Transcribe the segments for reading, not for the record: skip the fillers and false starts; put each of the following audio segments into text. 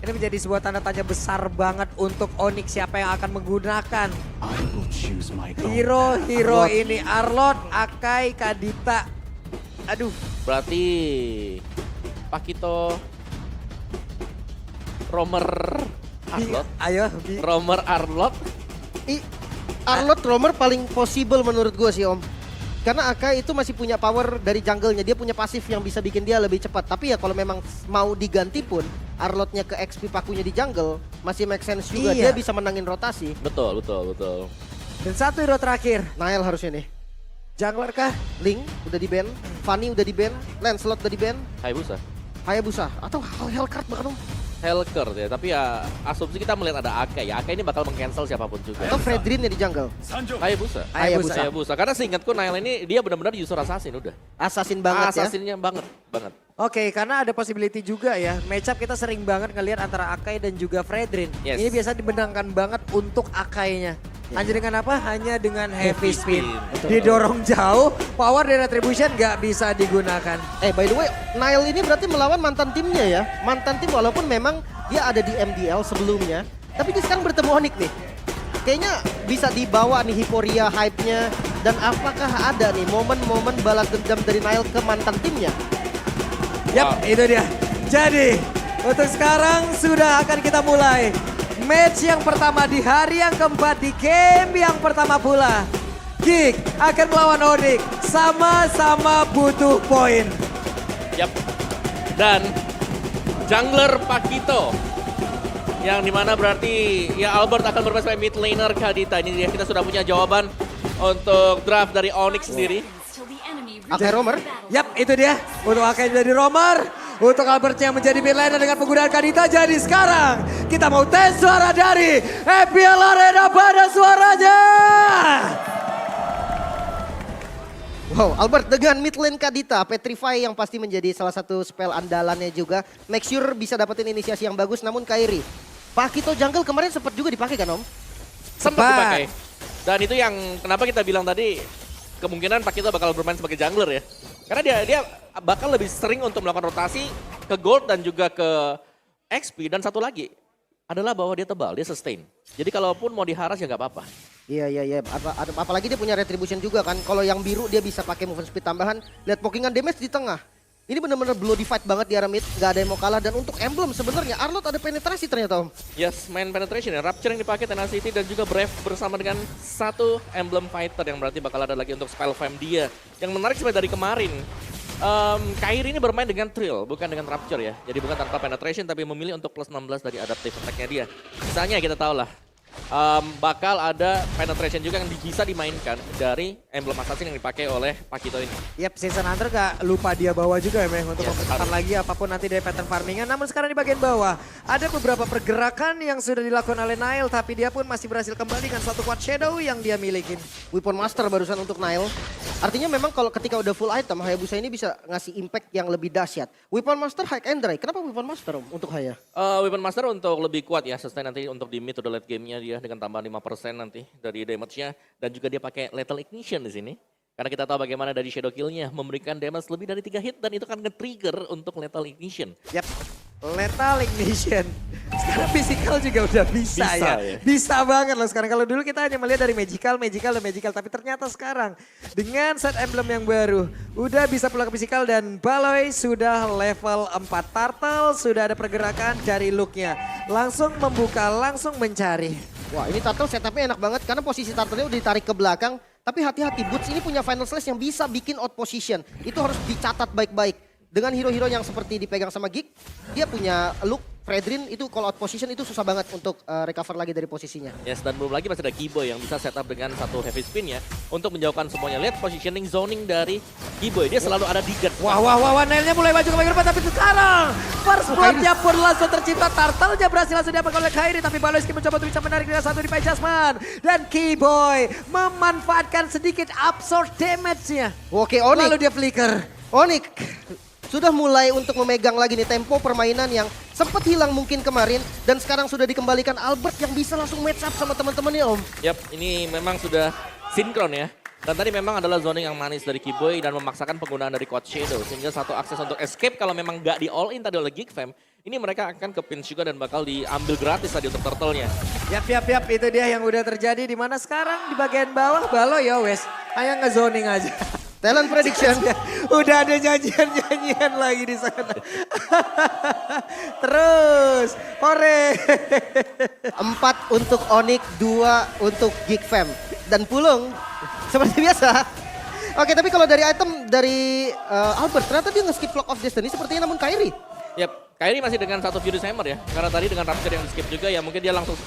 Ini menjadi sebuah tanda tanya besar banget untuk Onyx siapa yang akan menggunakan. I will choose my own Hero ini Arlott, Akai, Kadita. Aduh, Berarti Pakito, Romer, Arlott, ayo. Romer Arlott. Arlott Romer paling possible menurut gue sih Om. Karena Akai itu masih punya power dari jungle-nya. Dia punya pasif yang bisa bikin dia lebih cepat. Tapi ya kalau memang mau diganti pun Arlottnya ke XP pakunya di jungle masih make sense juga. Iya. Dia bisa menangin rotasi. Betul. Dan satu hero terakhir. Niall harusnya nih. Jungler kah? Link udah di ban, Fanny udah di ban, Lancelot udah di ban, Hayabusa. Hayabusa atau Hellcard bahkan Om. Helker ya, tapi ya asumsi kita melihat ada Akai ya. Akai ini bakal meng-cancel siapapun juga. Atau Fredrin ya di jungle. Hayabusa. Hayabusa. Karena seingatku Nail ini dia benar-benar user assassin udah. Assassin banget ya. Assassinnya banget. Oke, karena ada possibility juga ya. Matchup kita sering banget ngelihat antara Akai dan juga Fredrin. Yes. Ini biasa dibenangkan banget untuk Akainya. Hanya dengan apa? Hanya dengan heavy spin. Didorong jauh, power dan retribution nggak bisa digunakan. By the way, Niall ini berarti melawan mantan timnya ya. Mantan tim walaupun memang dia ada di MDL sebelumnya. Tapi dia sekarang bertemu Onyx nih. Kayaknya bisa dibawa nih Hiporia hype-nya. Dan apakah ada nih momen-momen balas dendam dari Niall ke mantan timnya? Yap, itu dia. Jadi, untuk sekarang sudah akan kita mulai. Match yang pertama di hari yang keempat di game yang pertama pula. Geek akan melawan Onyx. Sama-sama butuh poin. Yap. Dan jungler Pakito. Yang dimana berarti ya Albert akan bermain sebagai mid laner Kadita. Ini dia kita sudah punya jawaban untuk draft dari Onyx sendiri. Akai Romer. Yap, itu dia. Untuk Akai jadi Romer. Untuk Albert yang menjadi mid laner dengan penggunaan Kadita. Jadi sekarang kita mau tes suara dari FPL Arena pada suaranya. Wow, Albert dengan mid lane Kadita, Petrify yang pasti menjadi salah satu spell andalannya juga. Make sure bisa dapetin inisiasi yang bagus, namun Kairi. Pakito jungle kemarin sempat juga dipakai kan Om? Sempat dipakai. Dan itu yang kenapa kita bilang tadi kemungkinan Pakito bakal bermain sebagai jungler ya. Karena dia bakal lebih sering untuk melakukan rotasi ke gold dan juga ke XP. Dan satu lagi adalah bahwa dia tebal, dia sustain. Jadi kalaupun mau diharas ya nggak apa-apa. Iya. Apalagi dia punya retribution juga kan. Kalau yang biru dia bisa pakai movement speed tambahan. Lihat pokingan damage di tengah. Ini benar-benar bloody fight banget di arah mid. Gak ada yang mau kalah. Dan untuk emblem sebenarnya Arlott ada penetrasi ternyata Om. Yes, main penetration ya. Rapture yang dipakai Tenacity dan juga Brave bersama dengan satu emblem fighter yang berarti bakal ada lagi untuk spell fam dia. Yang menarik sebenarnya dari kemarin. Kairi ini bermain dengan Thrill, bukan dengan Rapture ya. Jadi bukan tanpa penetration tapi memilih untuk plus 16 dari adaptive attack-nya dia. Misalnya kita tahu lah. Bakal ada penetration juga yang bisa dimainkan dari emblem assassin yang dipakai oleh Pakito ini. Yap, Season Hunter gak lupa dia bawa juga ya Meh, untuk Yes, mempercepat lagi apapun nanti dari pattern farmingan. Namun sekarang di bagian bawah ada beberapa pergerakan yang sudah dilakukan oleh Niall, tapi dia pun masih berhasil kembali dengan satu quad shadow yang dia milikin. Weapon Master barusan untuk Niall. Artinya memang kalau ketika udah full item, Hayabusa ini bisa ngasih impact yang lebih dahsyat. Weapon Master high and dry. Kenapa Weapon Master Om untuk Haya? Weapon Master untuk lebih kuat ya, sustain nanti untuk di mid atau late game-nya dia dengan tambahan 5% nanti dari damage-nya. Dan juga dia pakai Lethal Ignition di sini. Karena kita tahu bagaimana dari Shadow Kill-nya memberikan damage lebih dari 3 hit dan itu akan nge-trigger untuk Lethal Ignition. Yap, Lethal Ignition. Sekarang physical juga udah bisa ya. Bisa banget loh sekarang. Kalau dulu kita hanya melihat dari magical. Tapi ternyata sekarang dengan set emblem yang baru. Udah bisa pulang ke physical dan Baloy sudah level 4. Turtle sudah ada pergerakan dari look-nya. Langsung membuka, langsung mencari. Wah ini Turtle setupnya enak banget karena posisi Turtle-nya udah ditarik ke belakang. Tapi hati-hati, Boots ini punya final slash yang bisa bikin out position. Itu harus dicatat baik-baik. Dengan hero-hero yang seperti dipegang sama Geek, dia punya look, Fredrin itu kalau out position itu susah banget untuk recover lagi dari posisinya. Yes, dan belum lagi masih ada Kiboy yang bisa setup dengan satu heavy spin ya. Untuk menjauhkan semuanya. Lihat positioning zoning dari Kiboy, dia selalu ada di guard. Wah, Nailnya mulai maju ke bagian depan, tapi sekarang first blood-nya pun langsung tercipta. Turtle-nya berhasil langsung diapakan oleh Kairi, tapi Baloyski mencoba untuk bisa menarik dengan satu replay adjustment. Dan Kiboy memanfaatkan sedikit absorb damage-nya. Oke, Onyx. Lalu dia flicker. Onyx sudah mulai untuk memegang lagi nih tempo permainan yang sempat hilang mungkin kemarin. Dan sekarang sudah dikembalikan Albert yang bisa langsung match up sama teman-temannya Om. Yap, ini memang sudah sinkron ya. Dan tadi memang adalah zoning yang manis dari Kiboy dan memaksakan penggunaan dari Quad Shadow. Sehingga satu akses untuk escape kalau memang nggak di all in tadi oleh Geek Fam. ini mereka akan ke pinch juga dan bakal diambil gratis tadi untuk turtle-nya. Yap, itu dia yang udah terjadi di mana sekarang di bagian bawah Balo ya wes. Hanya ngezoning aja. Talent prediction. Udah ada janjian-janjian lagi di sana. Terus, Hore. 4 untuk Onyx, 2 untuk Geek Fam. Dan Pulung, seperti biasa. Oke, tapi kalau dari item dari Albert, ternyata dia nge-skip Clock of Destiny sepertinya namun Kairi. Yap, Kairi masih dengan satu Furious Hammer ya. Karena tadi dengan Rapture yang di-skip juga ya mungkin dia langsung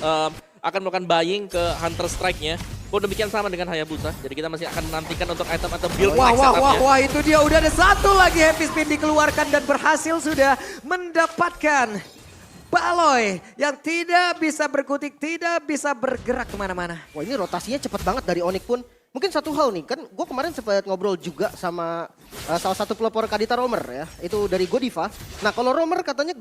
akan melakukan buying ke Hunter Strike-nya. Pun demikian sama dengan Hayabusa. Jadi kita masih akan menantikan untuk item atau build next setupnya. Wah, itu dia udah ada satu lagi Happy Spin dikeluarkan dan berhasil sudah mendapatkan Baloy yang tidak bisa berkutik, tidak bisa bergerak kemana-mana. Wah ini rotasinya cepat banget dari Onyx pun. Mungkin satu hal nih, kan gue kemarin sempat ngobrol juga sama salah satu pelopor Kadita Roamer ya. Itu dari Godiva. Nah kalau Roamer katanya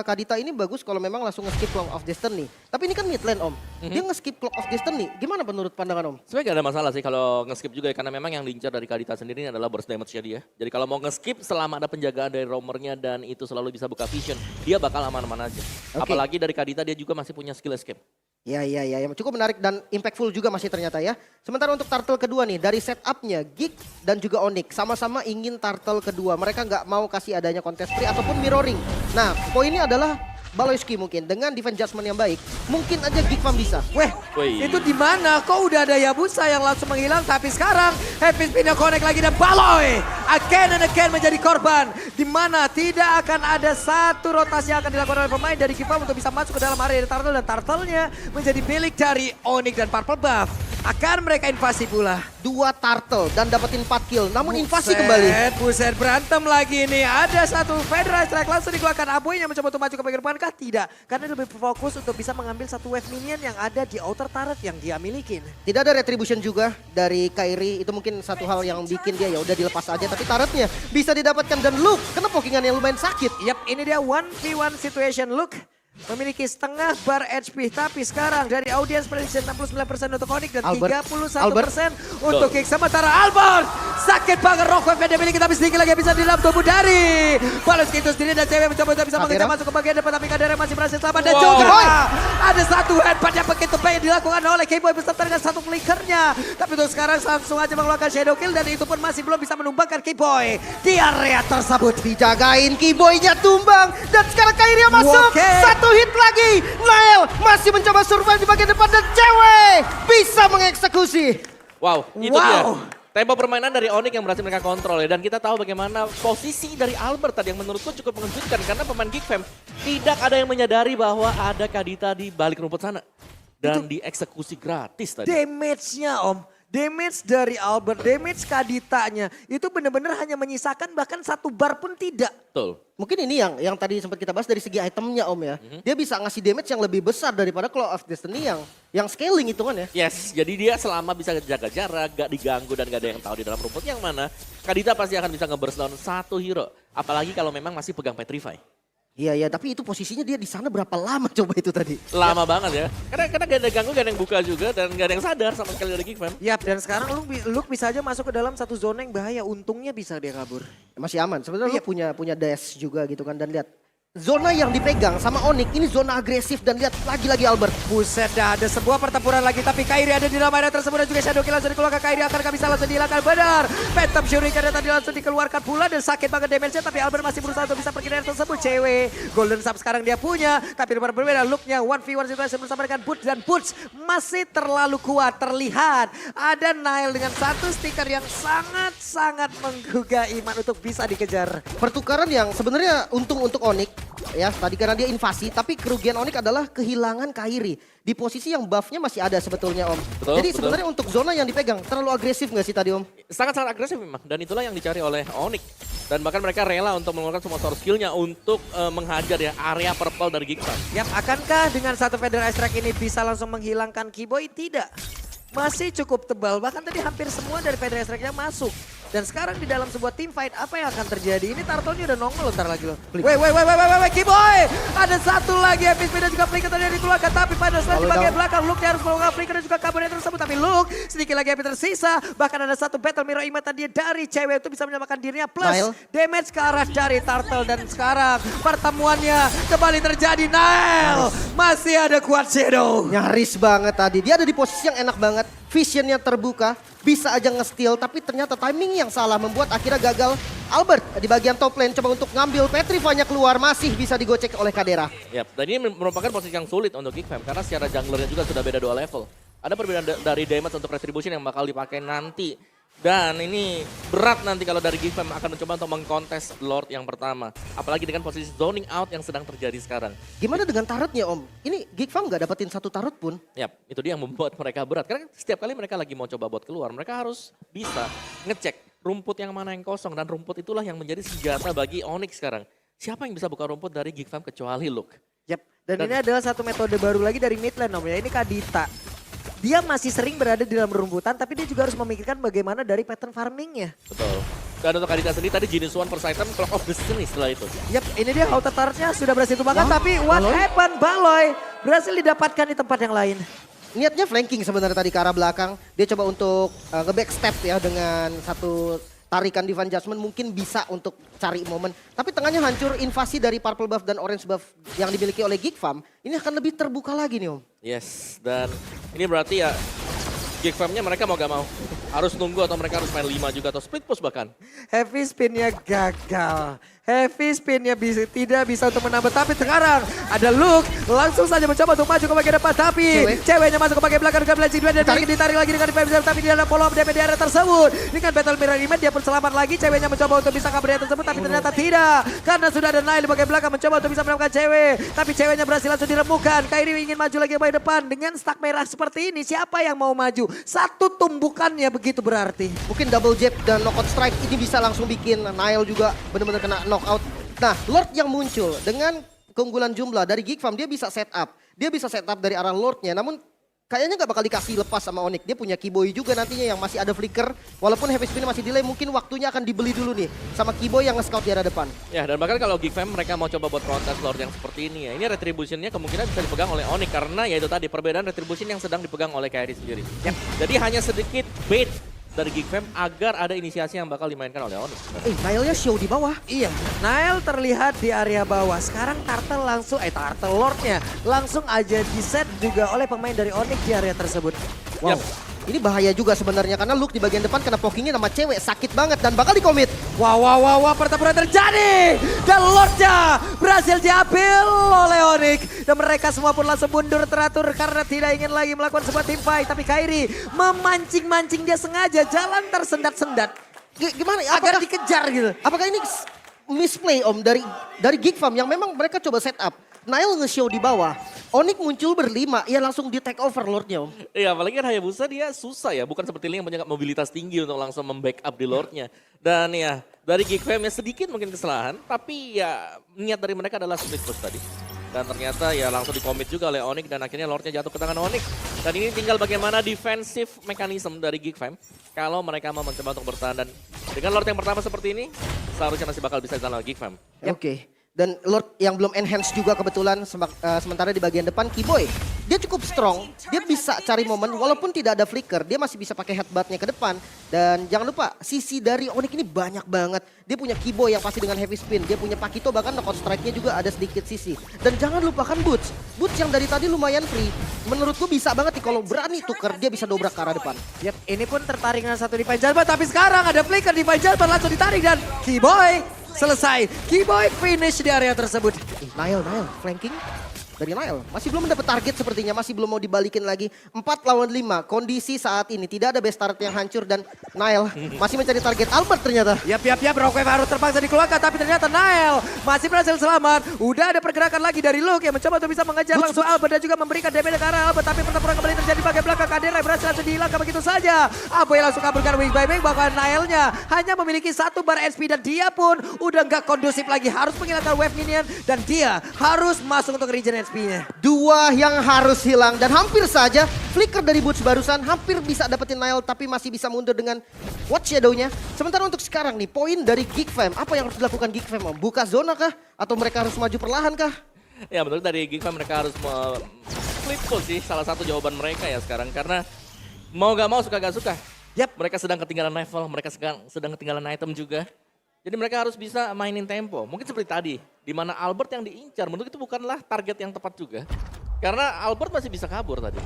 Kadita ini bagus kalau memang langsung nge-skip Clock of Destiny. Tapi ini kan mid lane Om. Dia nge-skip Clock of Destiny. Gimana menurut pandangan Om? Sebenarnya gak ada masalah sih kalau nge-skip juga ya. Karena memang yang diincar dari Kadita sendiri ini adalah burst damage-nya dia. Jadi kalau mau nge-skip selama ada penjagaan dari Roamer-nya dan itu selalu bisa buka vision. Dia bakal aman-aman aja. Oke. Apalagi dari Kadita dia juga masih punya skill escape. Ya, cukup menarik dan impactful juga masih ternyata ya. Sementara untuk turtle kedua nih, dari setupnya Geek dan juga Onyx sama-sama ingin turtle kedua. Mereka nggak mau kasih adanya contest free ataupun mirroring. Nah, poinnya adalah Baloyski mungkin dengan defense judgment yang baik, mungkin aja Geek Farm bisa. Weh, Wih. itu di mana? Kok udah ada Yabusa yang langsung menghilang, tapi sekarang Happy Spin connect lagi dan Baloy again and again menjadi korban. Di mana tidak akan ada satu rotasi yang akan dilakukan oleh pemain dari Geek Farm untuk bisa masuk ke dalam area Turtle dan Turtle-nya menjadi milik dari Onyx dan Purple Buff. Akan mereka invasi pula. 2 turtle dan dapetin 4 kill, namun invasi kembali. Buset, berantem lagi nih. Ada satu Federal Strike langsung dikeluarkan. Aboy yang mencoba untuk maju ke bagian depan kah? Tidak. Karena lebih fokus untuk bisa mengambil satu wave minion yang ada di outer turret yang dia milikin. Tidak ada retribution juga dari Kairi, itu mungkin satu hal yang bikin dia ya udah dilepas aja. Tapi turretnya bisa didapatkan dan Luke kena pokingannya lumayan sakit. Yap, ini dia 1v1 situation. Luke memiliki setengah bar HP, tapi sekarang dari audience prediction 69% untuk Onyx dan Albert. 31% untuk Kick. Sementara Albert sakit banget rock wave yang dia miliki, tapi sedikit lagi bisa di dalam tubuh dari Baloyski itu sendiri dan cewek mencoba untuk bisa mengejar masuk ke bagian depan, tapi Kadera masih berhasil selamat dan juga ada satu headbutt yang begitu baik dilakukan oleh K-Boy beserta dengan satu flickernya. Tapi untuk sekarang langsung aja mengeluarkan shadow kill dan itu pun masih belum bisa menumbangkan K-Boy di area tersebut. Dijagain K-Boy-nya tumbang dan sekarang Kairi yang masuk. Oke. Satu hit lagi. Nael masih mencoba survive di bagian depan dan cewek bisa mengeksekusi. Wow, itu Wow. dia. Tempo permainan dari Onyx yang berhasil mereka kontrol ya. Dan kita tahu bagaimana posisi dari Albert tadi yang menurutku cukup mengejutkan. Karena pemain Geek Fam tidak ada yang menyadari bahwa ada Kadita di balik rumput sana. Dan dieksekusi gratis tadi. Damage-nya Om. Damage dari Albert, damage Kaditanya itu benar-benar hanya menyisakan bahkan satu bar pun tidak. Betul. Mungkin ini yang tadi sempat kita bahas dari segi itemnya Om ya. Dia bisa ngasih damage yang lebih besar daripada Claw of Destiny yang scaling hitungan ya. Yes, jadi dia selama bisa jaga jarak, gak diganggu dan gak ada yang tahu di dalam rumput yang mana, Kadita pasti akan bisa nge-burst down satu hero. Apalagi kalau memang masih pegang Petrify. Iya, tapi itu posisinya dia di sana berapa lama coba itu tadi? Lama banget ya. Karena gak ada ganggu, gak ada yang buka juga dan gak ada yang sadar sama sekali dari Geek Fam. Yap, dan sekarang Luke bisa aja masuk ke dalam satu zona yang bahaya. Untungnya bisa dia kabur. Masih aman. Sebenarnya lu punya dash juga gitu kan dan lihat zona yang dipegang sama Onyx ini zona agresif dan lihat lagi Albert. Buset dah, ada sebuah pertempuran lagi tapi Kairi ada di dalam area tersebut dan juga Shadow Kill langsung dikeluarkan. Kairi akankah bisa langsung dihilangkan? Benar. Phantom Shuriken tadi langsung dikeluarkan pula dan sakit banget damage-nya tapi Albert masih berusaha untuk bisa pergi dari tersebut. Cewek Golden Sub sekarang dia punya tapi berbeda look-nya 1v1 situation bersama dengan Butch dan Butch masih terlalu kuat. Terlihat ada Nail dengan satu stiker yang sangat-sangat menggugah iman untuk bisa dikejar. Pertukaran yang sebenarnya untung untuk Onyx ya tadi karena dia invasi tapi kerugian Onyx adalah kehilangan Kairi di posisi yang buff-nya masih ada sebetulnya Om. Betul, Jadi betul. sebenarnya untuk zona yang dipegang terlalu agresif nggak sih tadi Om? Sangat-sangat agresif memang dan itulah yang dicari oleh Onyx. Dan bahkan mereka rela untuk mengeluarkan semua source skill-nya untuk menghajar ya area purple dari Geek Fam. Yap, akankah dengan satu Federal Strike ini bisa langsung menghilangkan Keyboy? Tidak. Masih cukup tebal, bahkan tadi hampir semua dari Federal Strike-nya masuk. Dan sekarang di dalam sebuah team fight, apa yang akan terjadi? Ini Turtle udah nongol ntar lagi loh. Flip. Wait, Kiboy! Ada satu lagi FP dan juga Flicker tadi yang dikeluarkan. Tapi pada saat di bagian belakang, Luke harus melakukan Flicker dan juga kabarnya tersebut. Tapi Luke sedikit lagi FP tersisa. Bahkan ada satu battle mirror imat tadi dari cewek itu bisa menyamakan dirinya. Plus Nile. damage ke arah dari Turtle. Dan sekarang pertemuannya kembali terjadi. Nile masih ada Quad Shadow. Nyaris banget tadi. Dia ada di posisi yang enak banget. Visionnya terbuka. Bisa aja nge-steal. Tapi ternyata timing yang salah membuat akhirnya gagal. Albert di bagian top lane coba untuk ngambil Petrify-nya keluar. Masih bisa digocek oleh Kadera. Yap, dan ini merupakan posisi yang sulit untuk Geek Fam karena secara junglernya juga sudah beda 2 level. Ada perbedaan dari damage untuk retribution yang bakal dipakai nanti. Dan ini berat nanti kalau dari Geek Fam akan mencoba untuk mengkontes Lord yang pertama. Apalagi dengan posisi zoning out yang sedang terjadi sekarang. Gimana dengan turretnya Om? Ini Geek Fam gak dapetin satu turret pun. Yap, itu dia yang membuat mereka berat. Karena setiap kali mereka lagi mau coba buat keluar, mereka harus bisa ngecek rumput yang mana yang kosong. Dan rumput itulah yang menjadi senjata bagi Onyx sekarang. Siapa yang bisa buka rumput dari Geek Fam kecuali Luke? Yap. Dan ini adalah satu metode baru lagi dari mid lane Om ya. Ini Kadita. Dia masih sering berada di dalam rumputan, tapi dia juga harus memikirkan bagaimana dari pattern farmingnya. Betul. Dan untuk Kadita sendiri tadi Genius One first item Clock of Destiny setelah itu. Yap, ini dia auto turret-nya sudah berhasil tumbangkan, tapi what happened? Baloy berhasil didapatkan di tempat yang lain. Niatnya flanking sebenarnya tadi ke arah belakang. Dia coba untuk nge-backstep ya dengan satu tarikan Divine Judgment mungkin bisa untuk cari momen. Tapi tengahnya hancur, invasi dari purple buff dan orange buff yang dimiliki oleh Geek Fam. Ini akan lebih terbuka lagi nih Om. Yes, dan ini berarti ya Geek Fam-nya mereka mau gak mau harus nunggu atau mereka harus main 5 juga atau split push bahkan. Heavy spin-nya gagal. Heavy spin-nya tidak bisa untuk menambah. Tapi sekarang ada Luke langsung saja mencoba untuk maju ke bagian depan. Tapi ceweknya masuk ke bagian belakang dengan Blazing Blade. Dan ditarik lagi dengan Pemzer. Tapi dia ada follow up DP di area tersebut. Ini kan Battle Mirror Image, dia pun selamat lagi. Ceweknya mencoba untuk bisa kabur area tersebut. Tapi ternyata tidak. Karena sudah ada Nile di bagian belakang mencoba untuk bisa menemukan cewek. Tapi ceweknya berhasil langsung dirembukan. Kairi ingin maju lagi ke bagian depan. Dengan stack merah seperti ini, siapa yang mau maju? Satu tumbukannya begitu berarti. Mungkin double jab dan knockout strike ini bisa langsung bikin Nile juga benar-benar kena knockout. Nah, Lord yang muncul dengan keunggulan jumlah dari Geek Fam, dia bisa setup. Dia bisa setup dari arah Lordnya, namun kayaknya nggak bakal dikasih lepas sama Onyx. Dia punya Kiboy juga nantinya yang masih ada flicker. Walaupun heavy spin masih delay, mungkin waktunya akan dibeli dulu nih sama Kiboy yang nge-scout di arah depan. Ya, dan bahkan kalau Geek Fam mereka mau coba buat kontes Lord yang seperti ini ya. Ini retribution-nya kemungkinan bisa dipegang oleh Onyx karena ya itu tadi perbedaan retribution yang sedang dipegang oleh Kairi sendiri. Ya. Jadi hanya sedikit bait dari Geek Fam agar ada inisiasi yang bakal dimainkan oleh Onyx. Nile-nya show di bawah. Iya, Nile terlihat di area bawah. Sekarang Turtle langsung, Turtle Lordnya langsung aja di-set juga oleh pemain dari Onyx di area tersebut. Wow. Ini bahaya juga sebenarnya karena Luke di bagian depan kena pokingnya sama cewek. Sakit banget dan bakal dikomit. Wow, pertempuran terjadi. Dan Lordnya berhasil diambil oleh Onyx. Dan mereka semua pun langsung mundur teratur karena tidak ingin lagi melakukan sebuah team fight. Tapi Kairi memancing-mancing, dia sengaja jalan tersendat-sendat. Gimana? Agar dikejar gitu. Apakah ini misplay Om dari Geek Fam yang memang mereka coba setup? Nile nge-show di bawah, Onyx muncul berlima, ia langsung di take over Lordnya Om. Iya, apalagi kan Hayabusa dia susah ya, bukan seperti Ling yang punya mobilitas tinggi untuk langsung membackup di Lordnya. Dan ya, dari Geek Fam ya sedikit mungkin kesalahan, tapi ya niat dari mereka adalah split push tadi. Dan ternyata ya langsung dikomit juga oleh Onyx dan akhirnya Lordnya jatuh ke tangan Onyx. Dan ini tinggal bagaimana defensive mechanism dari Geek Fam kalau mereka mau mencoba untuk bertahan. Dan dengan Lord yang pertama seperti ini, seharusnya masih bakal bisa ditahan oleh Geek Fam. Oke. Dan Lord yang belum enhance juga kebetulan sementara di bagian depan Kiboy. Dia cukup strong, dia bisa cari momen walaupun tidak ada flicker, dia masih bisa pakai headbutt-nya ke depan. Dan jangan lupa sisi dari Onyx ini banyak banget. Dia punya Kiboy yang pasti dengan heavy spin, dia punya Pakito bahkan knockout strike-nya juga ada sedikit sisi. Dan jangan lupakan Boots. Boots yang dari tadi lumayan free. Menurutku bisa banget nih kalau berani tuker dia bisa dobrak ke arah depan. Yap, ini pun tertarik dengan satu Divine Judgment, tapi sekarang ada flicker Divine Judgment langsung ditarik dan Kiboy selesai. Kiboy finish di area tersebut. Nile, flanking dari Nile. Masih belum mendapat target sepertinya, masih belum mau dibalikin lagi. 4 lawan 5, kondisi saat ini tidak ada best turret yang hancur dan Nile masih mencari target Albert ternyata. Yap, Rockwave harus terpaksa dikeluarkan, tapi ternyata Nile masih berhasil selamat. Udah ada pergerakan lagi dari Luke yang mencoba untuk bisa mengejar langsung Albert dan juga memberikan damage ke arah Albert, tapi pertempuran kembali terjadi bagian belakang. Kadera berhasil langsung dihilangkan begitu saja. Aboy langsung kabulkan wings by wing, bahkan Nile-nya hanya memiliki 1 bar SP dan dia pun udah nggak kondusif lagi, harus menghilangkan wave minion dan dia harus masuk untuk regenerate. HP-nya. Dua yang harus hilang dan hampir saja flicker dari Boots barusan hampir bisa dapetin Nile tapi masih bisa mundur dengan Watch Shadow-nya. Sementara untuk sekarang nih poin dari Geek Fam, apa yang harus dilakukan Geek Fam? Om? Buka zona kah? Atau mereka harus maju perlahan kah? Ya betul, dari Geek Fam mereka harus flip push sih, salah satu jawaban mereka ya sekarang. Karena mau gak mau, suka gak suka. Yap. Mereka sedang ketinggalan level, mereka sedang ketinggalan item juga. Jadi mereka harus bisa mainin tempo. Mungkin seperti tadi, di mana Albert yang diincar, menurut itu bukanlah target yang tepat juga. Karena Albert masih bisa kabur tadi.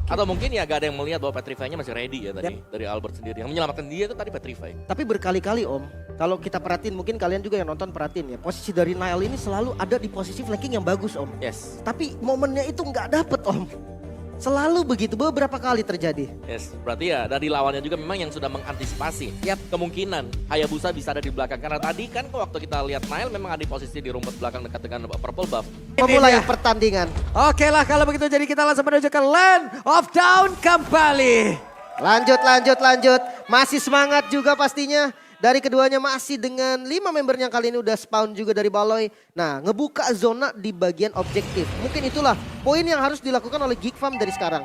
Atau mungkin ya gak ada yang melihat bahwa Petrify-nya masih ready ya tadi. Dari Albert sendiri. Yang menyelamatkan dia itu tadi Petrify. Tapi berkali-kali Om, kalau kita perhatiin, mungkin kalian juga yang nonton perhatiin ya. Posisi dari Nile ini selalu ada di posisi flanking yang bagus Om. Yes. Tapi momennya itu nggak dapet Om. Selalu begitu, beberapa kali terjadi. Yes, berarti ya dari lawannya juga memang yang sudah mengantisipasi. Kemungkinan Hayabusa bisa ada di belakang. Karena tadi kan waktu kita lihat Nile memang ada di posisi di rumput belakang dekat dengan purple buff. Memulai pertandingan. Oke lah kalau begitu jadi kita langsung menuju ke Land of Down kembali. Lanjut. Masih semangat juga pastinya. Dari keduanya masih dengan 5 member yang kali ini udah spawn juga dari Baloy. Nah, ngebuka zona di bagian objektif. Mungkin itulah poin yang harus dilakukan oleh Geek Fam dari sekarang.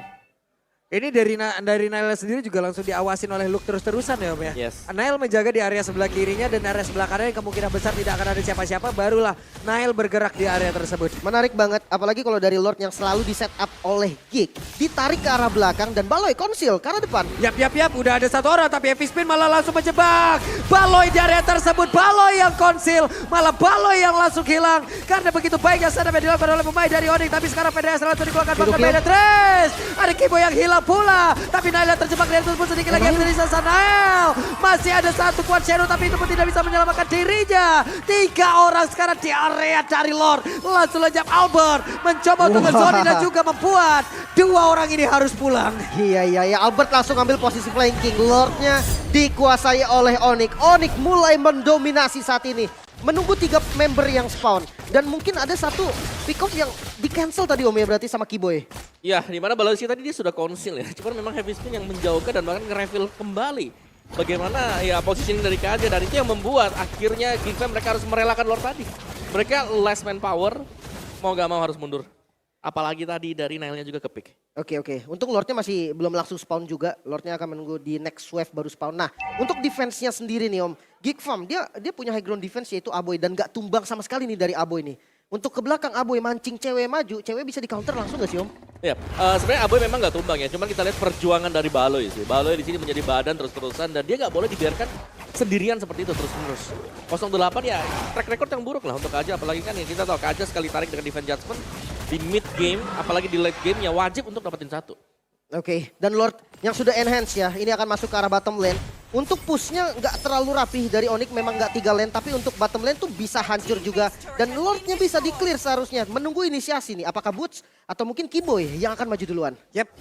Ini dari Nile sendiri juga langsung diawasin oleh Luke terus-terusan ya Om ya. Yes. Nile menjaga di area sebelah kirinya dan area sebelah kanannya kemungkinan besar tidak akan ada siapa-siapa. Barulah Nile bergerak di area tersebut. Menarik banget, apalagi kalau dari Lord yang selalu di set up oleh Geek. Ditarik ke arah belakang dan Baloy konsil ke arah depan. Yap, udah ada satu orang tapi Heavy Spin malah langsung menjebak. Baloy di area tersebut, Baloy yang konsil. Malah Baloy yang langsung hilang. Karena begitu baiknya setup yang dilakukan oleh pemain dari Onyx. Tapi sekarang PDS langsung dikeluarkan bahkan Penetrace. Ada Kibo yang hilang pula. Tapi Nile terjebak dari tersebut sedikit lagi yang menjadi sisa Nile. Masih ada satu kuat Shadow tapi itu pun tidak bisa menyelamatkan dirinya. 3 orang sekarang di area dari Lord. Langsung lejap Albert mencoba untuk ngezoni dan juga membuat 2 orang ini harus pulang. Iya. Albert langsung ambil posisi flanking. Lordnya dikuasai oleh Onyx. Onyx mulai mendominasi saat ini. Menunggu 3 member yang spawn. Dan mungkin ada satu pick off yang di cancel tadi Om ya berarti sama Kiboy. Ya, di mana Baloy tadi dia sudah konsil ya. Cuman memang Heavy Spin yang menjauhkan dan bahkan nge-reveal kembali. Bagaimana ya positioning dari KJ dan itu yang membuat akhirnya Geek Fam mereka harus merelakan Lord tadi. Mereka less manpower, mau gak mau harus mundur. Apalagi tadi dari Nile-nya juga ke-pick. Oke. Untuk Lordnya masih belum langsung spawn juga. Lordnya akan menunggu di next wave baru spawn. Nah, untuk defense-nya sendiri nih Om. Geek Fam dia punya high ground defense yaitu Aboy dan gak tumbang sama sekali nih dari Aboy nih. Untuk ke belakang Aboy mancing cewek maju, cewek bisa di counter langsung gak sih Om? Ya, sebenarnya Aboy memang nggak tumbang ya. Cuman kita lihat perjuangan dari Baloy sih. Baloy di sini menjadi badan terus-terusan dan dia nggak boleh dibiarkan sendirian seperti itu terus-menerus. 08 ya track record yang buruk lah untuk Kaja. Apalagi kan yang kita tahu Kaja sekali tarik dengan defense judgment di mid game, apalagi di late game ya wajib untuk dapetin 1. Oke, dan Lord yang sudah enhance ya, ini akan masuk ke arah bottom lane. Untuk pushnya nggak terlalu rapih dari Onyx, memang nggak 3 lane, tapi untuk bottom lane tuh bisa hancur juga. Dan Lordnya bisa di-clear seharusnya, menunggu inisiasi nih. Apakah Boots atau mungkin Kiboy yang akan maju duluan? Yap.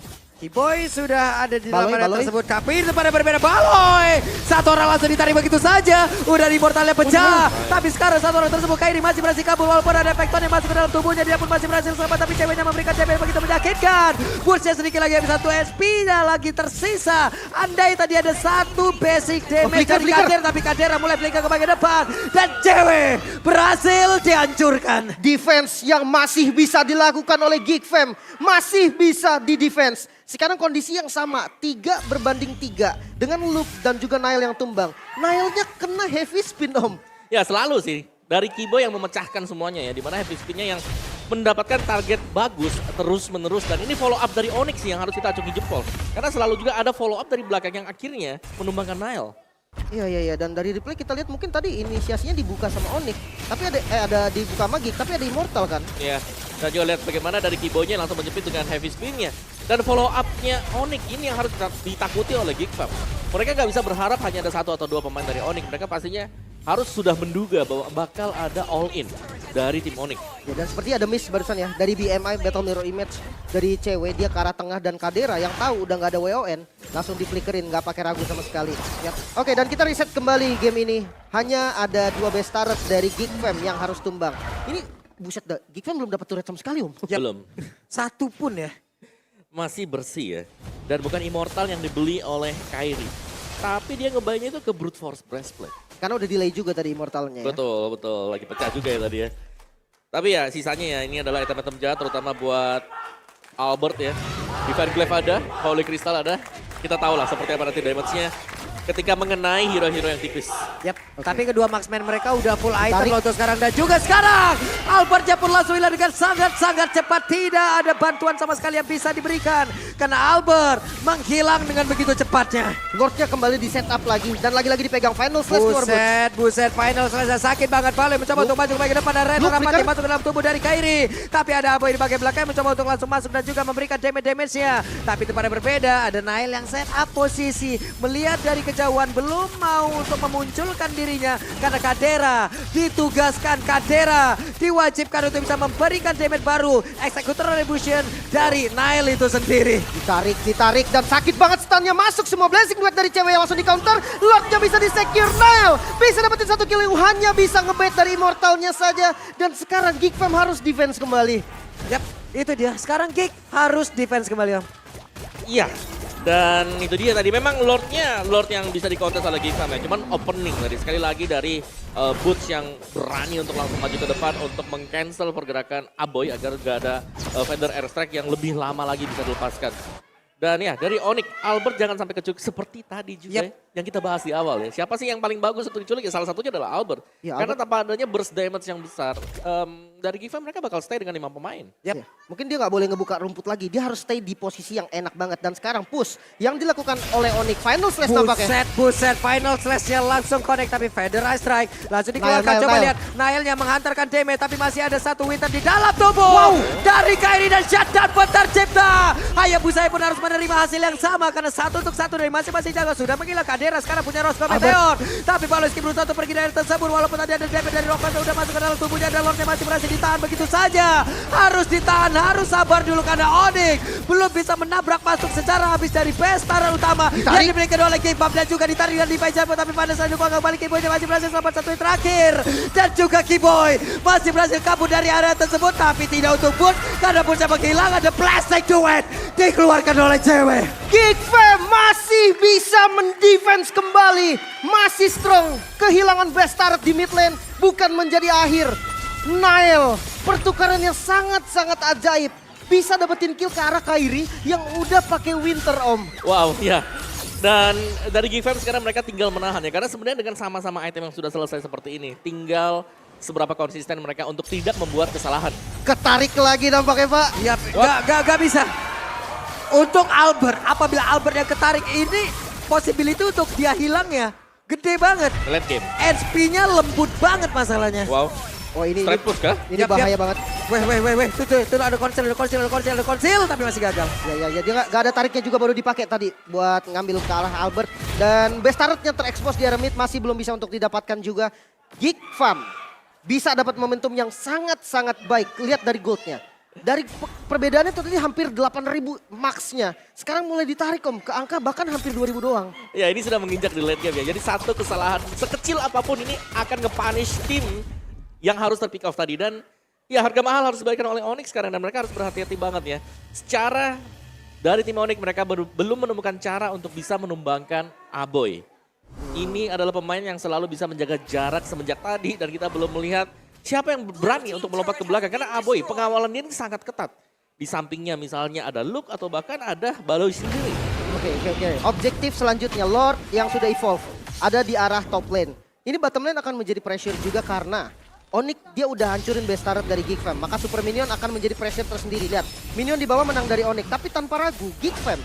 Kiboy sudah ada di dalam Baloy, area Baloy. tersebut. Tapi itu pada berbeda Baloy. Satu orang langsung ditarik begitu saja. Udah di portalnya pecah. Tapi sekarang satu orang tersebut Kairi masih berhasil kabur. Walaupun ada Vecton yang masuk ke dalam tubuhnya. Dia pun masih berhasil selamat. Tapi ceweknya memberikan CP yang begitu menyakitkan. Bootsnya sedikit lagi habis 1 SP-nya lagi tersisa. Andai tadi ada 1 basic damage dari Kader. Tapi Kader mulai flicker ke bagian depan. Dan cewek berhasil dihancurkan. Defense yang masih bisa dilakukan oleh Geek Fam. Masih bisa di defense. Sekarang kondisi yang sama, 3 berbanding 3. Dengan Luke dan juga Nile yang tumbang. Nile-nya kena heavy spin Om. Ya selalu sih. Dari Kibo yang memecahkan semuanya ya. Dimana Heavy Spin-nya yang mendapatkan target bagus terus-menerus. Dan ini follow up dari Onyx yang harus kita acungi jempol. Karena selalu juga ada follow up dari belakang yang akhirnya menumbangkan Nile. Iya. Dan dari replay kita lihat mungkin tadi inisiasinya dibuka sama Onyx. Tapi ada dibuka sama Geek, tapi ada Immortal kan? Ya, dan juga lihat bagaimana dari Kibonya langsung menjepit dengan Heavy Spin-nya. Dan follow up-nya Onyx ini yang harus ditakuti oleh Geek Fam. Mereka nggak bisa berharap hanya ada 1 atau 2 pemain dari Onyx. Mereka pastinya harus sudah menduga bahwa bakal ada all-in dari tim Onyx. Ya, dan seperti ada miss barusan ya, dari BMI Battle Mirror Image, dari cewek dia ke arah tengah dan Kadera yang tahu udah nggak ada WON, langsung diflickerin, nggak pakai ragu sama sekali. Ya. Oke, dan kita reset kembali game ini. Hanya ada 2 best starters dari Geek Fam yang harus tumbang. Ini buset dah, Geek Fam belum dapat turret sama sekali Om. Belum. Satu pun ya. Masih bersih ya. Dan bukan Immortal yang dibeli oleh Kairi. Tapi dia ngebayanya itu ke Brute Force Breastplate. Karena udah delay juga tadi Immortalnya ya. Betul. Lagi pecah juga ya tadi ya. Tapi ya sisanya ya ini adalah item-item jahat terutama buat Albert ya. Divine Glaive ada, Holy Crystal ada. Kita tahu lah seperti apa nanti damage-nya ketika mengenai hero-hero yang tipis. Yap, tapi kedua marksman mereka udah full item loh tuh sekarang. Dan juga sekarang Albertnya pun langsung hilang dengan sangat-sangat cepat. Tidak ada bantuan sama sekali yang bisa diberikan. Karena Albert menghilang dengan begitu cepatnya. Lordnya kembali di setup lagi dan lagi-lagi dipegang final slash keluar boots. Buset, final selesai. Sakit banget. Vale mencoba untuk maju ke depan dan Red Ramati masuk ke dalam tubuh dari Kairi. Tapi ada Aboy di bagian belakang mencoba untuk langsung masuk dan juga memberikan damage-nya. Tapi tempatnya berbeda, ada Nail yang set up posisi. Melihat dari kejauhan belum mau untuk memunculkan dirinya. Karena Kadera ditugaskan, Kadera diwajibkan untuk bisa memberikan damage baru. Executor Revolution dari Nail itu sendiri. Ditarik dan sakit banget stunnya masuk semua blessing duet dari cewek yang langsung di counter. Lordnya bisa di-secure, Nail bisa dapetin 1 kill, hanya bisa ngebait dari Immortalnya saja. Dan sekarang Geek Fam harus defense kembali. Yap, itu dia. Sekarang Geek harus defense kembali, Om. Iya. Dan itu dia tadi memang Lord yang bisa di-counter oleh Geek Fam ya. Cuman opening tadi sekali lagi dari Boots yang berani untuk langsung maju ke depan untuk meng-cancel pergerakan Aboy agar gak ada Feather Airstrike yang lebih lama lagi bisa dilepaskan. Dan ya dari Onyx, Albert jangan sampai keculik seperti tadi juga ya, yang kita bahas di awal ya. Siapa sih yang paling bagus untuk diculik? Ya, salah satunya adalah Albert. Ya, Karena Albert. tanpa adanya burst damage yang besar, dari Gifam mereka bakal stay dengan 5 pemain. Ya, mungkin dia nggak boleh ngebuka rumput lagi. Dia harus stay di posisi yang enak banget. Dan sekarang push yang dilakukan oleh Onyx. Final slash tampaknya. Buset, final slash-nya langsung connect. Tapi Feather Strike langsung dikeluarkan. Nail, Coba Nail. lihat, Nailnya menghantarkan damage. Tapi masih ada satu Winter di dalam tubuh. Wow. Dari Kairi dan shutdown pun tercipta. Hayabusa pun harus menerima hasil yang sama. Karena 1 untuk 1 dari masing-masing jago. Sudah menggila Kadera sekarang punya Roscoe Meteor. Tapi Baloski berusaha untuk pergi dari tersebut. Walaupun tadi ada damage dari Rockman sudah masuk ke dalam tubuhnya. Dan Lordnya masih berhasil ditahan begitu saja. Harus ditahan, harus sabar dulu karena Onyx belum bisa menabrak masuk secara habis dari pestaran utama. Yang diberikan oleh King Pop dan juga ditarik dan Levi Jumbo. Tapi pada saat itu kembali Kiboy masih berhasil selamat satu yang terakhir. Dan juga Kiboy masih berhasil kabur dari area tersebut. Tapi tidak untuk Boot karena Bootnya menghilang. Ada plastic duet dikeluarkan oleh cewek. Geek Fam masih bisa mendefense kembali. Masih strong. Kehilangan best turret di mid lane bukan menjadi akhir. Nail, pertukaran yang sangat-sangat ajaib. Bisa dapetin kill ke arah Kairi yang udah pakai Winter, Om. Wow, ya. Dan dari Gifam sekarang mereka tinggal menahan ya. Karena sebenarnya dengan sama-sama item yang sudah selesai seperti ini, tinggal seberapa konsisten mereka untuk tidak membuat kesalahan. Ketarik lagi tampaknya, Pak. Ya, gak bisa. Untuk Albert, apabila Albert yang ketarik ini, possibility untuk dia hilangnya gede banget. Late game. HP-nya lembut banget masalahnya. Wow. Oh ini Straight push kah? ini bahaya banget. Weh, tuh ada konsil, tapi masih gagal. Ya, dia nggak ada tariknya juga baru dipakai tadi buat ngambil ke arah Albert. Dan best turretnya terekspos di area mid masih belum bisa untuk didapatkan juga. Geek Fam bisa dapat momentum yang sangat-sangat baik. Lihat dari goldnya. Dari perbedaannya tuh tadi hampir 8.000 max-nya. Sekarang mulai ditarik Om ke angka bahkan hampir 2.000 doang. Ya ini sudah menginjak di late game ya. Jadi satu kesalahan sekecil apapun ini akan nge-punish tim yang harus terpick off tadi. Dan ya harga mahal harus diberikan oleh Onyx sekarang. Dan mereka harus berhati-hati banget ya. Secara dari tim Onyx mereka belum menemukan cara untuk bisa menumbangkan Aboy. Ini adalah pemain yang selalu bisa menjaga jarak semenjak tadi. Dan kita belum melihat siapa yang berani untuk melompat ke belakang. Karena Aboy pengawalan dia ini sangat ketat. Di sampingnya misalnya ada Luke atau bahkan ada Baloy sendiri. Oke. Objektif selanjutnya Lord yang sudah evolve ada di arah top lane. Ini bottom lane akan menjadi pressure juga karena Onyx dia udah hancurin best turret dari Geek Fam. Maka super minion akan menjadi pressure tersendiri. Lihat, minion di bawah menang dari Onyx. Tapi tanpa ragu, Geek Fam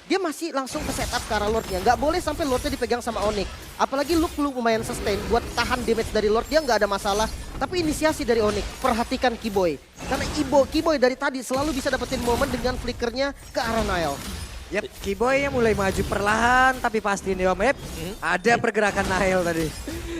dia masih langsung ke setup ke arah Lordnya. Nggak boleh sampai Lordnya dipegang sama Onyx. Apalagi Luke lumayan sustain buat tahan damage dari Lord. Dia nggak ada masalah. Tapi inisiasi dari Onyx, perhatikan Kiboy. Karena Kiboy dari tadi selalu bisa dapetin momen dengan flickernya ke arah Nile. Yap, Kiboy yang mulai maju perlahan, tapi pasti di map ada pergerakan Nail tadi.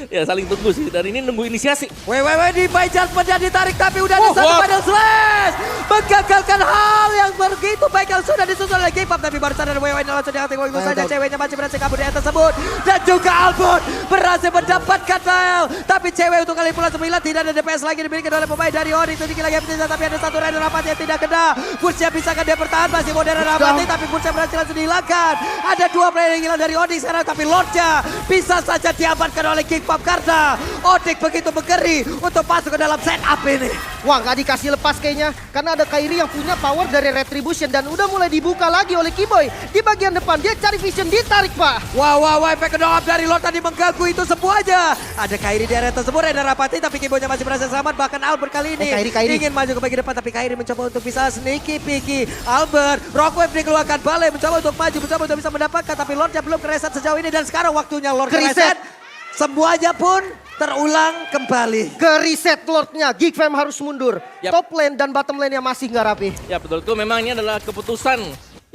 Ya saling tunggu sih. Dan ini nunggu inisiasi. Weh, di Bajal pernah ditarik, tapi udah ada satu wow. Final Slash. Menggagalkan hal yang begitu baik Michael sudah disusul oleh Gipap, tapi baru sadar WW langsung diaktif begitu saja. Ceweknya masih berhasil kabur di atas tersebut. Dan juga Albert berhasil mendapatkan Nael. Tapi cewek untuk kali pula 9 tidak ada DPS lagi dimiliki oleh pemain dari Onyx. Sedikit lagi tapi ada satu rider rapat yang tidak kena. Bursa bisakah dia bertahan, masih modern rapat tapi Bursa berhasil langsung dihilangkan. Ada 2 player yang hilang dari Onyx sekarang, tapi Lordnya bisa saja diamankan oleh Gipap karena Onyx begitu mengeri untuk masuk ke dalam setup ini. Wah, nggak dikasih lepas kayaknya. Karena ada Kairi yang punya power dari Retribution. Dan udah mulai dibuka lagi oleh Kiboy. Di bagian depan, dia cari vision, ditarik Pak. Wow, efek kedua dari Lord tadi mengganggu itu semuanya. Ada Kairi di area tersebut, Reda rapati, tapi Kiboynya masih berhasil selamat. Bahkan Albert kali ini Kairi. ingin maju ke bagian depan, tapi Kairi mencoba untuk bisa sneaky peeky. Albert, Rockwave dikeluarkan balik, mencoba untuk maju, mencoba untuk bisa mendapatkan, tapi Lordnya belum kereset sejauh ini. Dan sekarang waktunya Lord kereset. Semuanya pun terulang kembali. Ke reset Lordnya, Geek Fam harus mundur. Yap. Top lane dan bottom lane yang masih nggak rapi. Ya betul, itu memang ini adalah keputusan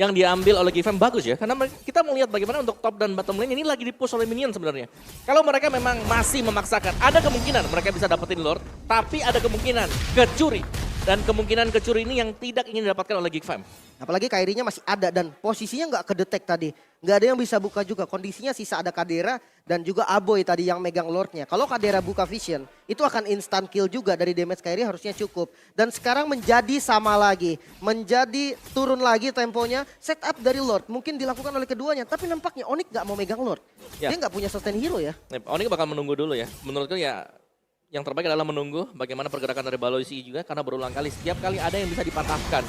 yang diambil oleh GFM bagus ya. Karena kita melihat bagaimana untuk top dan bottom lane ini lagi di-push oleh minion sebenarnya. Kalau mereka memang masih memaksakan, ada kemungkinan mereka bisa dapetin Lord. Tapi ada kemungkinan kecuri. Dan kemungkinan kecuri ini yang tidak ingin didapatkan oleh GFM. Apalagi Kairinya masih ada dan posisinya nggak kedetek tadi. Nggak ada yang bisa buka juga. Kondisinya sisa ada Kadera dan juga Aboy tadi yang megang Lordnya. Kalau Kadera buka vision, itu akan instant kill juga dari damage Kairi harusnya cukup. Dan sekarang menjadi sama lagi. Menjadi turun lagi temponya. Setup dari Lord mungkin dilakukan oleh keduanya. Tapi nampaknya Onyx nggak mau megang Lord. Ya. Dia nggak punya sustain hero ya. Onyx bakal menunggu dulu ya. Menurutku ya yang terbaik adalah menunggu bagaimana pergerakan dari Baloisi juga. Karena berulang kali, setiap kali ada yang bisa dipatahkan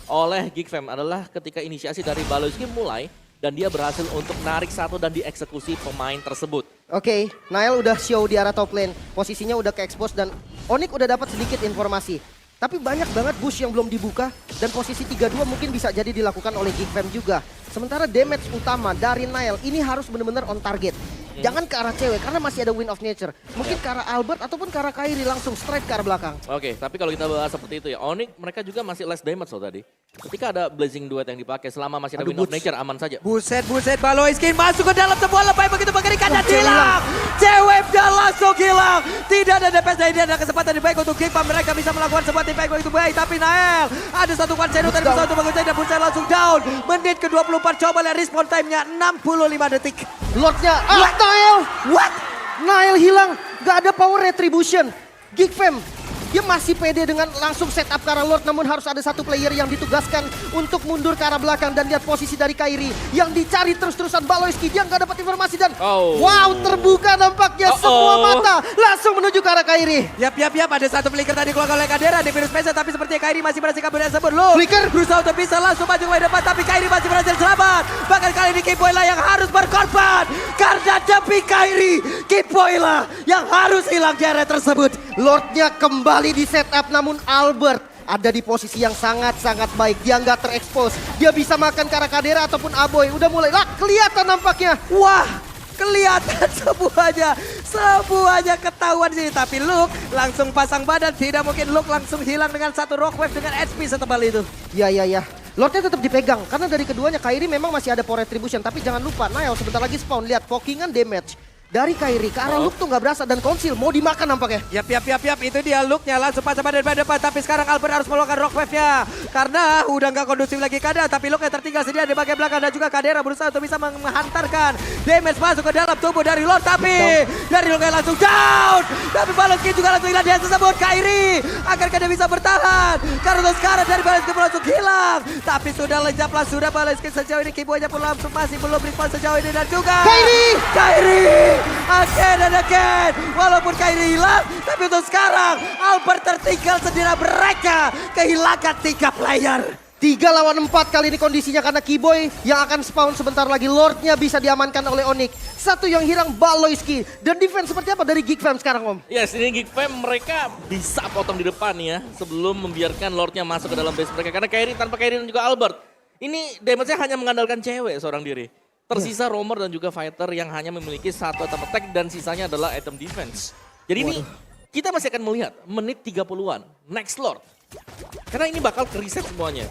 oleh GFM adalah ketika inisiasi dari Baloisi mulai. Dan dia berhasil untuk narik satu dan dieksekusi pemain tersebut. Oke, Nael udah show di arah top lane. Posisinya udah ke-expose dan Onyx udah dapat sedikit informasi. Tapi banyak banget bush yang belum dibuka. Dan posisi 3-2 mungkin bisa jadi dilakukan oleh Geek Fam juga. Sementara damage utama dari Nael ini harus benar-benar on target. Jangan ke arah cewek karena masih ada Wind of Nature. Mungkin ke arah Albert ataupun ke arah Kairi langsung straight ke arah belakang. Oke, tapi kalau kita bahas seperti itu ya, Onyx mereka juga masih less damage loh tadi. Ketika ada Blazing Duet yang dipakai selama masih ada Wind of Nature aman saja. Buset, Baloiskin masuk ke dalam sebuah lebay begitu mengerikan dan hilang. Cewek dan langsung hilang. Tidak ada DPS dan ini ada kesempatan yang baik untuk Gipap. Mereka bisa melakukan sebuah tim baik begitu baik. Tapi Nael ada satu Quanseno tadi bisa untuk mengucai dan Buset langsung down. Menit ke-24 coba lihat respawn time-nya 65 detik. Lordnya, Nael! What? Nael hilang, gak ada power retribution. Geek Fam, dia masih pede dengan langsung setup ke arah Lord. Namun harus ada satu player yang ditugaskan untuk mundur ke arah belakang. Dan lihat posisi dari Kairi yang dicari terus-terusan Baloiski. Dia nggak dapat informasi dan wow, terbuka nampaknya semua mata. Langsung menuju ke arah Kairi. Yap. Ada satu flicker tadi keluar oleh Kadera di virus Mesa. Tapi sepertinya Kairi masih berhasil kabur dan sebut. Loh, Flicker berusaha untuk bisa langsung maju ke depan. Tapi Kairi masih berhasil selamat. Bahkan kali ini Kiboy lah yang harus berkorban. Karena demi Kairi, Kiboy lah yang harus hilang di area tersebut. Lordnya kembali di setup, namun Albert ada di posisi yang sangat-sangat baik. Dia nggak terekspos. Dia bisa makan ke arah Kadera ataupun Aboy. Udah mulai lah kelihatan nampaknya. Wah, kelihatan semuanya ketahuan sini. Tapi Luke langsung pasang badan. Tidak mungkin Luke langsung hilang dengan satu Rockwave dengan HP setebal itu. Ya. Lordnya tetap dipegang karena dari keduanya Kairi memang masih ada power retribution. Tapi jangan lupa Nael sebentar lagi spawn. Lihat pokingan damage dari Kairi ke arah Luke tuh nggak berasa dan Konsil mau dimakan nampaknya. Yap. Itu dia Luke-nya langsung pasang badan pada depan. Tapi sekarang Albert harus meluangkan Rockwave-nya. Karena udah nggak kondusif lagi Kadera. Tapi Luke-nya tertinggal sendiri di bagian belakang. Dan juga Kadera berusaha untuk bisa menghantarkan damage masuk ke dalam tubuh dari Lord. Tapi dari Luke langsung down. Tapi Baloski juga langsung hilang. Dia tersebut Kairi. Akankah dia bisa bertahan? Karena untuk sekarang dari Baloski pun langsung hilang. Tapi sudah lejap lah. Sudah Baloski sejauh ini. Kiboynya pun langsung masih belum respon sejauh ini. Dan juga Kairi. Again. Walaupun Kairi hilang, tapi untuk sekarang Albert tertinggal sendiri. Mereka kehilangan 3 player. 3 lawan 4 kali ini kondisinya karena Kiboy yang akan spawn sebentar lagi. Lordnya bisa diamankan oleh Onyx. Satu yang hilang Baloiski. Dan defense seperti apa dari Geek Fam sekarang Om? Yes, ini Geek Fam mereka bisa potong di depan ya. Sebelum membiarkan Lordnya masuk ke dalam base mereka. Karena Kairi tanpa Kairi dan juga Albert. Ini damage-nya hanya mengandalkan cewek seorang diri. Tersisa Roamer dan juga Fighter yang hanya memiliki satu item attack dan sisanya adalah item defense. Jadi ini kita masih akan melihat menit 30-an next Lord. Karena ini bakal ke reset semuanya.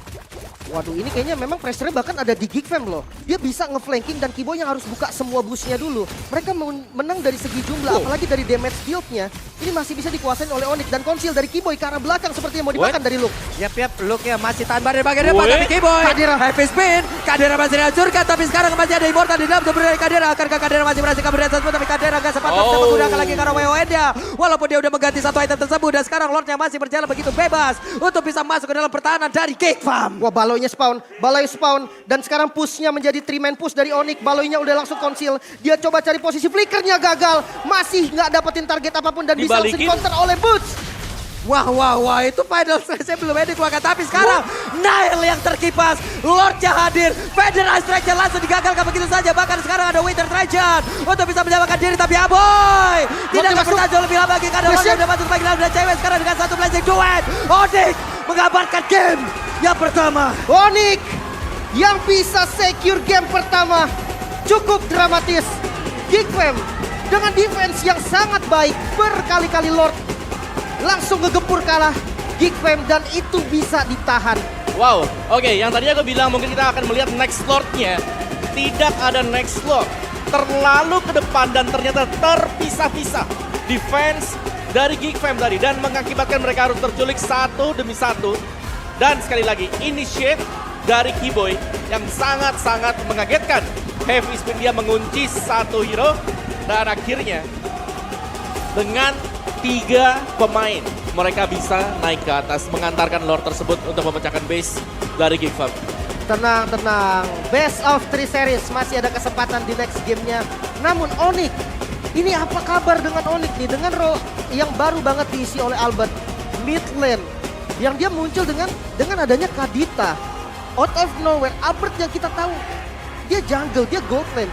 Waduh, ini kayaknya memang pressure-nya bahkan ada di Geek Fam loh. dia bisa nge-flanking dan Kiboy yang harus buka semua bushnya dulu. Mereka menang dari segi jumlah, apalagi dari damage build-nya. Ini masih bisa dikuasain oleh Onyx dan konsil dari Kiboy ke arah belakang seperti yang mau dimakan dari Luke. Yap, Luke ya masih tahan dari bagian depan, tapi Kiboy. Kadira. Heavy spin, Kadira masih dihancurkan, tapi sekarang masih ada Immortal di dalam tubuh dari Kadira. Akankah Kadira masih berhasil kabur dari tersebut, tapi Kadira gak sempat bisa menggunakan lagi karena WON-nya. Walaupun dia udah mengganti satu item tersebut, dan sekarang Lordnya masih berjalan begitu bebas untuk bisa masuk ke dalam pertahanan dari Geek Farm. Wah, Baloynya spawn, Baloy spawn, dan sekarang pushnya menjadi 3-man push dari Onyx. Baloynya udah langsung konsil, dia coba cari posisi flickernya gagal, masih nggak dapetin target apapun dan bisa langsung counter oleh Boots. Wah, itu final stage belum ada dikeluarkan, tapi sekarang Nail yang terkipas, Lordnya hadir, Federal Strike langsung digagalkan begitu saja, bahkan sekarang ada Winter Trajan untuk bisa menyelamatkan diri, tapi Aboy tidak akan bertahan jauh lebih lama lagi karena Lordnya udah masuk bagi dalam dan cewek sekarang dengan satu blazing duet. Onyx mengabarkan game yang pertama. Onyx yang bisa secure game pertama, cukup dramatis. Geek Fam dengan defense yang sangat baik, berkali-kali Lord langsung ngegempur kalah Geek Fam dan itu bisa ditahan. Wow, oke, yang tadinya gue bilang mungkin kita akan melihat next Lord-nya. Tidak ada next Lord. Terlalu ke depan dan ternyata terpisah-pisah. Defense dari Geek Fam tadi dan mengakibatkan mereka harus terculik satu demi satu. Dan sekali lagi, initiate dari Kiboy yang sangat-sangat mengagetkan. Heavy spin dia mengunci satu hero dan akhirnya dengan 3 pemain mereka bisa naik ke atas mengantarkan Lord tersebut untuk memecahkan base dari Geek Farm. Tenang, best of 3 series masih ada kesempatan di next gamenya. Namun Onyx, ini apa kabar dengan Onyx nih? Dengan role yang baru banget diisi oleh Albert, mid lane yang dia muncul dengan adanya Kadita. Out of nowhere, Albert yang kita tahu dia jungle, dia gold lane.